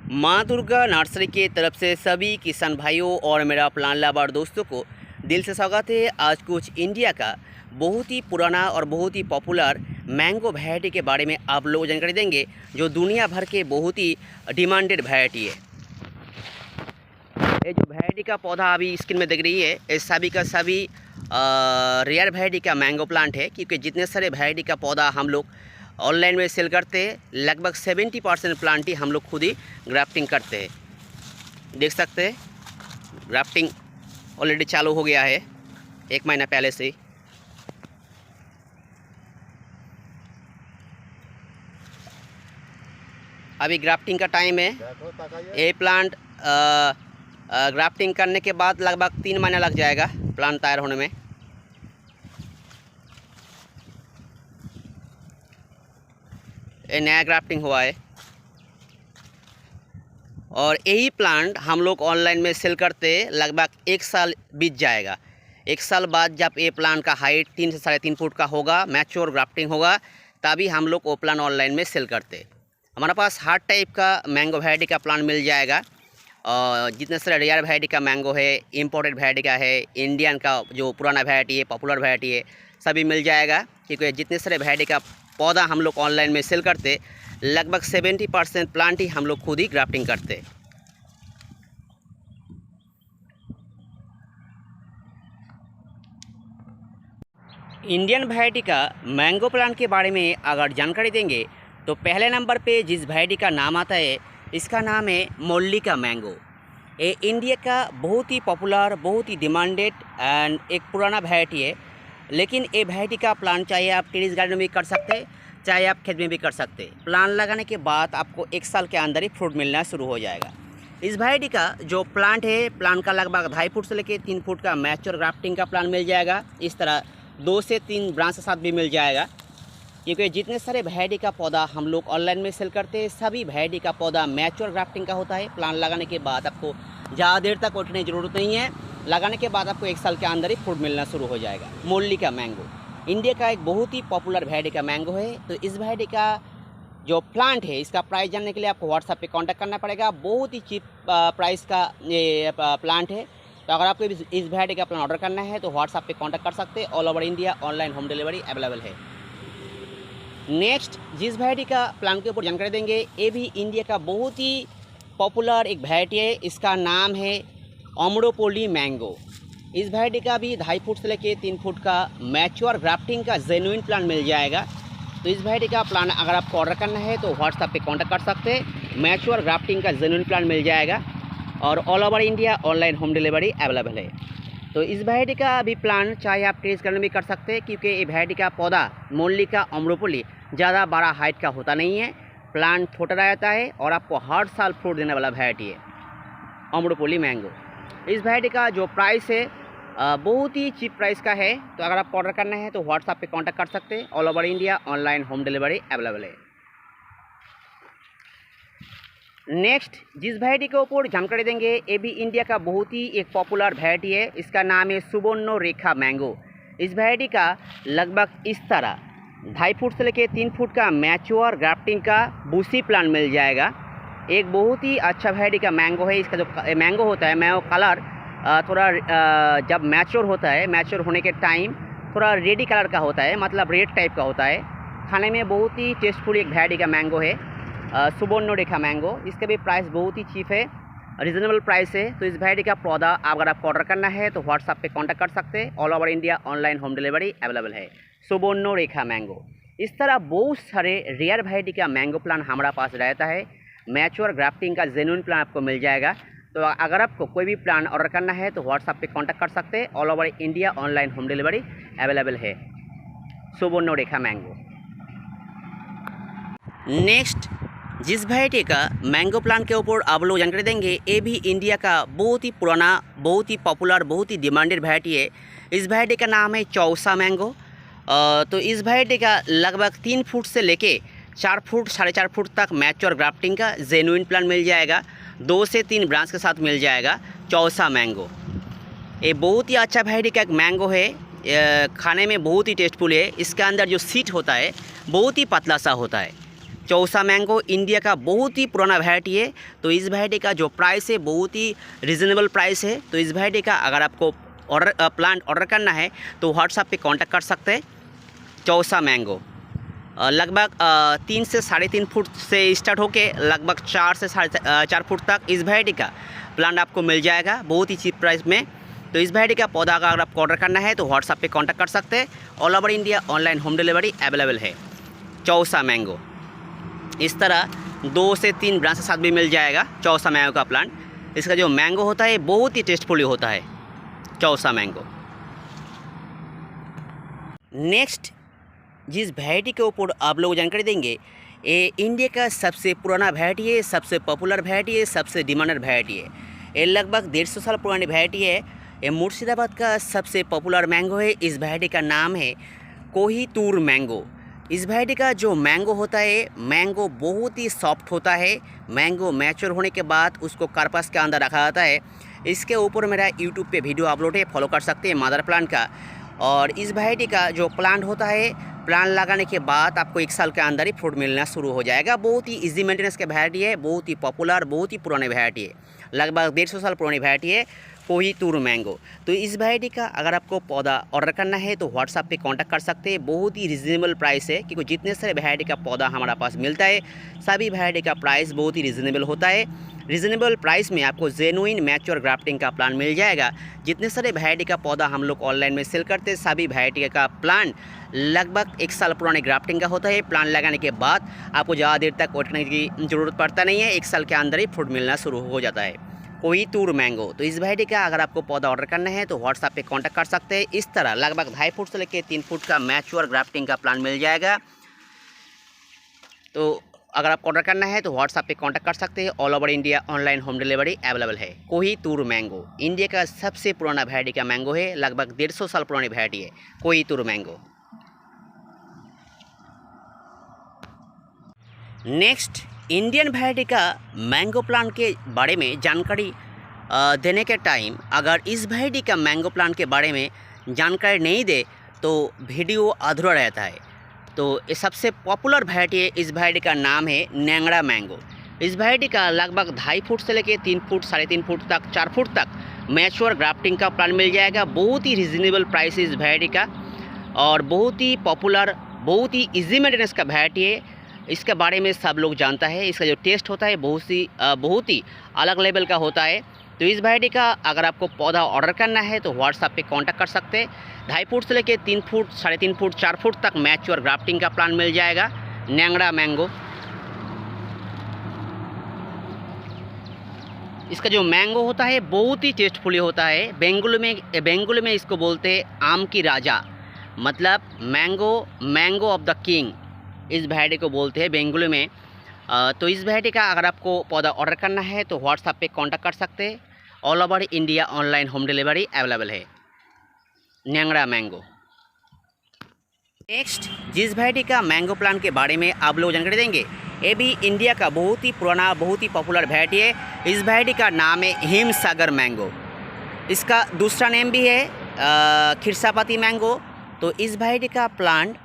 माँ दुर्गा नर्सरी की तरफ से सभी किसान भाइयों और मेरा प्लांट लवर दोस्तों को दिल से स्वागत है। आज कुछ इंडिया का बहुत ही पुराना और बहुत ही पॉपुलर मैंगो वैरायटी के बारे में आप लोग जानकारी देंगे, जो दुनिया भर के बहुत ही डिमांडेड वैरायटी है। ये जो वैरायटी का पौधा अभी स्क्रीन में दिख रही है, ये सभी का सभी रेयर वैरायटी का मैंगो प्लांट है, क्योंकि जितने सारे वैरायटी का पौधा हम लोग ऑनलाइन में सेल करते हैं, लगभग 70% प्लांट ही हम लोग खुद ही ग्राफ्टिंग करते हैं। देख सकते हैं ग्राफ्टिंग ऑलरेडी चालू हो गया है 1 महीना पहले से ही। अभी ग्राफ्टिंग का टाइम है। ये प्लांट ग्राफ्टिंग करने के बाद लगभग 3 महीना लग जाएगा प्लांट तैयार होने में। ये नया ग्राफ्टिंग हुआ है और यही प्लांट हम लोग ऑनलाइन में सेल करते लगभग 1 साल बीत जाएगा। 1 साल बाद जब ये प्लांट का हाइट 3 से 3.5 फुट का होगा, मैच्योर ग्राफ्टिंग होगा, तभी हम लोग वो प्लांट ऑनलाइन में सेल करते। हमारे पास हर टाइप का मैंगो वैरायटी का प्लांट मिल जाएगा। और जितने सारे रेयर वैरायटी का मैंगो है, इम्पोर्टेड वैरायटी का है, इंडियन का जो पुराना वैरायटी है, पॉपुलर वैरायटी है, सभी मिल जाएगा। क्योंकि जितने सारे वैरायटी का पौधा हम लोग ऑनलाइन में सेल करते, लगभग 70% प्लांट ही हम लोग खुद ही ग्राफ्टिंग करते। इंडियन वैरायटी का मैंगो प्लांट के बारे में अगर जानकारी देंगे तो पहले नंबर पे जिस वैरायटी का नाम आता है, इसका नाम है मल्लिका मैंगो। ये इंडिया का बहुत ही पॉपुलर, बहुत ही डिमांडेड एंड एक पुराना वैरायटी है। लेकिन ये वैरायटी का प्लांट चाहे आप टेरेस गार्डन में भी कर सकते, चाहे आप खेत में भी कर सकते। प्लांट लगाने के बाद आपको 1 साल के अंदर ही फ्रूट मिलना शुरू हो जाएगा। इस वैरायटी का जो प्लांट है, प्लांट का लगभग 2.5 फुट से लेकर 3 फुट का मैच्योर ग्राफ्टिंग का प्लांट मिल जाएगा। इस तरह 2 से 3 ब्रांच के साथ भी मिल जाएगा। क्योंकि जितने सारे वैरायटी का पौधा हम लोग ऑनलाइन में सेल करते हैं, सभी वैरायटी का पौधा मैच्योर ग्राफ्टिंग का होता है। प्लांट लगाने के बाद आपको ज़्यादा देर तक उठने की ज़रूरत नहीं है। लगाने के बाद आपको 1 साल के अंदर ही फ्रूट मिलना शुरू हो जाएगा। मल्लिका मैंगो इंडिया का एक बहुत ही पॉपुलर वैरायटी का मैंगो है। तो इस वैरायटी का जो प्लांट है, इसका प्राइस जानने के लिए आपको व्हाट्सएप पे कांटेक्ट करना पड़ेगा। बहुत ही चीप प्राइस का ये प्लांट है। तो अगर आपको इस वैरायटी का प्लांट ऑर्डर करना है तो व्हाट्सएप पे कांटेक्ट कर सकते हैं। All over India online home delivery available है। नेक्स्ट जिस वैरायटी का प्लांट के ऊपर जानकारी देंगे, ये भी इंडिया का बहुत ही पॉपुलर एक वैरायटी है। इसका नाम है आम्रपाली मैंगो। इस वैरायटी का भी 2.5 फुट से लेकर 3 फुट का मैच्योर ग्राफ्टिंग का जेन्युइन प्लांट मिल जाएगा। तो इस वैरायटी का प्लांट अगर आपको ऑर्डर करना है तो व्हाट्सएप पे कांटेक्ट कर सकते हैं। मैच्योर ग्राफ्टिंग का जेन्युइन प्लांट मिल जाएगा और all over India online home delivery available है। तो इस वैरायटी का भी प्लांट चाहे आप टेरेस गार्डन में कर सकते हैं, क्योंकि ये वैरायटी का पौधा मल्लिका आम्रपाली ज़्यादा बड़ा हाइट का होता नहीं है। प्लांट छोटा रहता है और आपको हर साल फ्रूट देने वाला वैरायटी है आम्रपाली मैंगो। इस वैरायटी का जो प्राइस है बहुत ही चीप प्राइस का है। तो अगर आप ऑर्डर करना है तो व्हाट्सएप पे कांटेक्ट कर सकते हैं। All over India online home delivery available है। नेक्स्ट जिस वैरायटी के ऊपर जानकारी देंगे, ये भी इंडिया का बहुत ही एक पॉपुलर वैरायटी है। इसका नाम है सुवर्ण रेखा मैंगो। इस वैरायटी का लगभग इस तरह 2.5 फुट से लेकर 3 फुट का मैच्योर ग्राफ्टिंग का बूसी प्लांट मिल जाएगा। एक बहुत ही अच्छा वैरायटी का मैंगो है। इसका जो मैंगो होता है, मैंगो कलर थोड़ा जब मैच्योर होता है, मैच्योर होने के टाइम थोड़ा रेडी कलर का होता है, मतलब रेड टाइप का होता है। खाने में बहुत ही टेस्टफुल एक वैरायटी का मैंगो है सुवर्ण रेखा मैंगो। इसका भी प्राइस बहुत ही चीप है, रिजनेबल प्राइस है। तो इस वैरायटी का पौधा अगर आपको ऑर्डर करना है तो व्हाट्सएप पे कांटेक्ट कर सकते हैं। All over India online home delivery available है। सुवर्ण रेखा मैंगो। इस तरह बहुत सारे रेयर वैरायटी का मैंगो प्लांट हमारा पास रहता है। मैच्योर ग्राफ्टिंग का जेन्युइन प्लांट आपको मिल जाएगा। तो अगर आपको कोई भी प्लांट ऑर्डर करना है तो व्हाट्सएप पे कांटेक्ट कर सकते हैं। All over India online home delivery available है सुवर्ण रेखा मैंगो। नेक्स्ट जिस वैरायटी का मैंगो प्लांट के ऊपर आप लोग जानकारी देंगे, ये भी इंडिया का बहुत ही पुराना, बहुत ही पॉपुलर, बहुत ही डिमांडेड वैरायटी है। इस वैरायटी का नाम है चौसा मैंगो। तो इस वैरायटी का लगभग 3 फुट से लेके 4 फुट 4.5 फुट तक मैच्योर ग्राफ्टिंग का जेन्युइन प्लांट मिल जाएगा। 2 से 3 ब्रांच के साथ मिल जाएगा चौसा मैंगो। ये बहुत ही अच्छा वैरायटी का एक मैंगो है। खाने में बहुत ही टेस्टफुल है। इसके अंदर जो सीड होता है बहुत ही पतला सा होता है। चौसा मैंगो इंडिया का बहुत ही पुराना वैरायटी है। तो इस वैरायटी का जो प्राइस है बहुत ही रिजनेबल प्राइस है। तो इस वैरायटी का अगर आपको प्लांट ऑर्डर करना है तो व्हाट्सएप पे कांटेक्ट कर सकते हैं। चौसा मैंगो लगभग 3 से 3.5 फुट से स्टार्ट होके लगभग 4 से 4.5 फुट तक इस वैरायटी का प्लांट आपको मिल जाएगा बहुत ही चीप प्राइस में। तो इस वैरायटी का पौधा अगर आपको ऑर्डर करना है तो व्हाट्सएप पे कांटेक्ट कर सकते हैं। All over India online home delivery available है। चौसा मैंगो इस तरह 2 से 3 ब्रांच के साथ भी मिल जाएगा चौसा मैंगो का प्लांट। इसका जो मैंगो होता है बहुत ही टेस्टफुल होता है चौसा मैंगो। नेक्स्ट जिस वैरायटी के ऊपर आप लोग जानकारी देंगे ये इंडिया का सबसे पुराना वैरायटी है, सबसे पॉपुलर वैरायटी है, सबसे डिमांडेड वैरायटी है। ये लगभग 150 साल पुरानी वैरायटी है। ये मुर्शिदाबाद का सबसे पॉपुलर मैंगो है। इस वैरायटी का नाम है कोहितूर मैंगो। इस वैरायटी का जो मैंगो होता है मैंगो बहुत ही सॉफ्ट होता है। मैंगो मैच्योर होने के बाद उसको कार्पस के अंदर रखा जाता है। इसके ऊपर मेरा यूट्यूब पे वीडियो अपलोड है, फॉलो कर सकते हैं मदर प्लांट का। और इस वैरायटी का जो प्लांट होता है प्लांट लगाने के बाद आपको 1 साल के अंदर ही फ्रूट मिलना शुरू हो जाएगा। बहुत ही इजी मेंटेनेंस का वैरायटी है, बहुत ही पॉपुलर, बहुत ही पुरानी वैरायटी है। लगभग 150 साल पुरानी वैरायटी है कोहितूर मैंगो। तो इस वैरायटी का अगर आपको पौधा ऑर्डर करना है तो व्हाट्सएप पे कांटेक्ट कर सकते हैं। बहुत ही रिजनेबल प्राइस है क्योंकि जितने सारे वैरायटी का पौधा हमारा पास मिलता है सभी वैरायटी का प्राइस बहुत ही रिजनेबल होता है। रिजनेबल प्राइस में आपको जेनुइन मैच्योर ग्राफ्टिंग का प्लांट मिल जाएगा। जितने सारे वैरायटी का पौधा हम लोग ऑनलाइन में सेल करते हैं सभी वैरायटी का प्लांट लगभग 1 साल पुराने ग्राफ्टिंग का होता है। प्लांट लगाने के बाद आपको ज़्यादा देर तक वेट करने की ज़रूरत पड़ता नहीं है, 1 साल के अंदर ही फ्रूट मिलना शुरू हो जाता है। कोहितूर मैंगो। तो इस वैरायटी का अगर आपको पौधा ऑर्डर करना है तो व्हाट्सएप पे कांटेक्ट कर सकते हैं। इस तरह लगभग 2.5 फुट से लेकर 3 फुट का मैच्योर ग्राफ्टिंग का प्लांट मिल जाएगा। तो अगर आपको ऑर्डर करना है तो व्हाट्सएप पे कांटेक्ट कर सकते हैं। All over India online home delivery available है। कोहितूर मैंगो इंडिया का सबसे पुराना वैरायटी का मैंगो है। लगभग 150 साल पुरानी वैरायटी है कोहितूर मैंगो। नेक्स्ट इंडियन वैरायटी का मैंगो प्लांट के बारे में जानकारी देने के टाइम अगर इस वैरायटी का मैंगो प्लांट के बारे में जानकारी नहीं दे तो वीडियो अधूरा रहता है। तो ये सबसे पॉपुलर वैरायटी है। इस वैरायटी का नाम है नेंगड़ा मैंगो। इस वैरायटी का लगभग 2.5 फुट से लेकर 3 फुट 3.5 फुट तक 4 फुट तक मैच्योर ग्राफ्टिंग का प्लांट मिल जाएगा। बहुत ही रिजनेबल प्राइस है इस वैरायटी का और बहुत ही पॉपुलर, बहुत ही इजी मेंटेनेंस का वैरायटी है। इसके बारे में सब लोग जानता है। इसका जो टेस्ट होता है बहुत ही अलग लेवल का होता है। तो इस वैरायटी का अगर आपको पौधा ऑर्डर करना है तो व्हाट्सएप पे कांटेक्ट कर सकते हैं। 2.5 फुट से लेकर 3 फुट 3.5 फुट 4 फुट तक मैच्योर ग्राफ्टिंग का प्लांट मिल जाएगा नेंगड़ा मैंगो। इसका जो मैंगो होता है बहुत ही टेस्टफुल होता है। बेंगलुरु में इसको बोलते हैं आम की राजा, मतलब मैंगो ऑफ द किंग इस वैरायटी को बोलते हैं बेंगलुरु में। तो इस वैरायटी का अगर आपको पौधा ऑर्डर करना है तो व्हाट्सएप पे कांटेक्ट कर सकते हैं। All over India online home delivery available है नेंगड़ा मैंगो। नेक्स्ट जिस वैरायटी का मैंगो प्लांट के बारे में आप लोग जानकारी देंगे ये भी इंडिया का बहुत ही पुराना, बहुत ही पॉपुलर वैरायटी है। इस वैरायटी का नाम है हिमसागर मैंगो। इसका दूसरा नेम भी है खिरसापति मैंगो। तो इस वैरायटी का प्लांट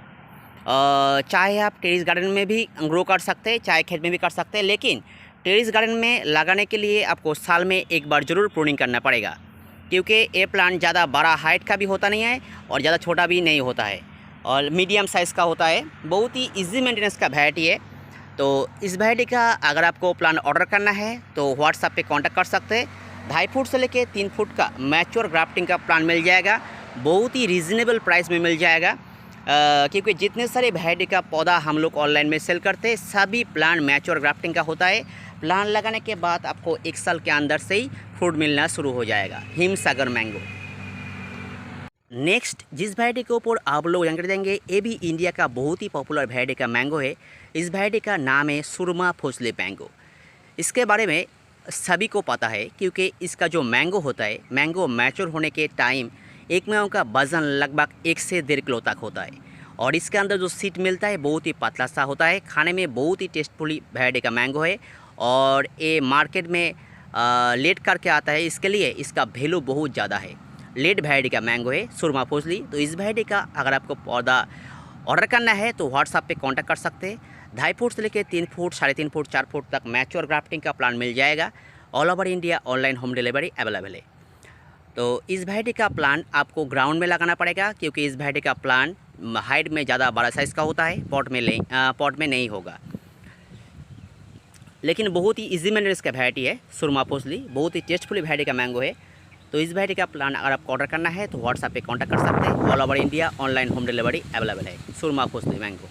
चाहे आप टेरेस गार्डन में भी ग्रो कर सकते हैं, चाहे खेत में भी कर सकते हैं, लेकिन टेरेस गार्डन में लगाने के लिए आपको साल में 1 बार ज़रूर प्रूनिंग करना पड़ेगा क्योंकि ये प्लांट ज़्यादा बड़ा हाइट का भी होता नहीं है और ज़्यादा छोटा भी नहीं होता है और मीडियम साइज़ का होता है। बहुत ही इजी मेंटेनेंस का वैरायटी है। तो इस वैरायटी का अगर आपको प्लांट ऑर्डर करना है तो व्हाट्सएप पे कांटेक्ट कर सकते हैं। 2.5 फुट से लेकर 3 फुट का मैच्योर ग्राफ्टिंग का प्लांट मिल जाएगा। बहुत ही रीज़नेबल प्राइस में मिल जाएगा क्योंकि जितने सारे वैरायटी का पौधा हम लोग ऑनलाइन में सेल करते हैं सभी प्लांट मैच्योर ग्राफ्टिंग का होता है। प्लांट लगाने के बाद आपको 1 साल के अंदर से ही फ्रूट मिलना शुरू हो जाएगा हिमसागर मैंगो। नेक्स्ट जिस वैरायटी के ऊपर आप लोग जानकारी देंगे ये भी इंडिया का बहुत ही पॉपुलर वैरायटी का मैंगो है। इस वैरायटी का नाम है सुरमा फुसली मैंगो। इसके बारे में सभी को पता है क्योंकि इसका जो मैंगो होता है मैंगो मैच्योर होने के टाइम एक मैंगो का वज़न लगभग 1 से 1.5 किलो तक होता है और इसके अंदर जो सीड मिलता है बहुत ही पतला सा होता है। खाने में बहुत ही टेस्टफुल वैरायटी का मैंगो है और ये मार्केट में लेट करके आता है, इसके लिए इसका वैल्यू बहुत ज़्यादा है। लेट वैरायटी का मैंगो है सुरमा फुसली। तो इस वैरायटी का अगर आपको पौधा ऑर्डर करना है तो व्हाट्सएप पे कांटेक्ट कर सकते हैं। 2.5 फुट से लेकर 3 फुट, 3.5 फुट, 4 फुट तक मैच्योर ग्राफ्टिंग का प्लांट मिल जाएगा। All over India online home delivery available है। तो इस वैरायटी का प्लांट आपको ग्राउंड में लगाना पड़ेगा, क्योंकि इस वैरायटी का प्लांट हाइट में ज़्यादा बड़ा साइज़ का होता है, पॉट में नहीं होगा। लेकिन बहुत ही इजी मेंटेनेंस का वैरायटी है सुरमा पोसली, बहुत ही टेस्टफुल वैरायटी का मैंगो है। तो इस वैरायटी का प्लांट अगर आपको ऑर्डर करना है तो व्हाट्सएप पे कांटेक्ट कर सकते हैं। All over India online home delivery available है सुरमा पोसली मैंगो।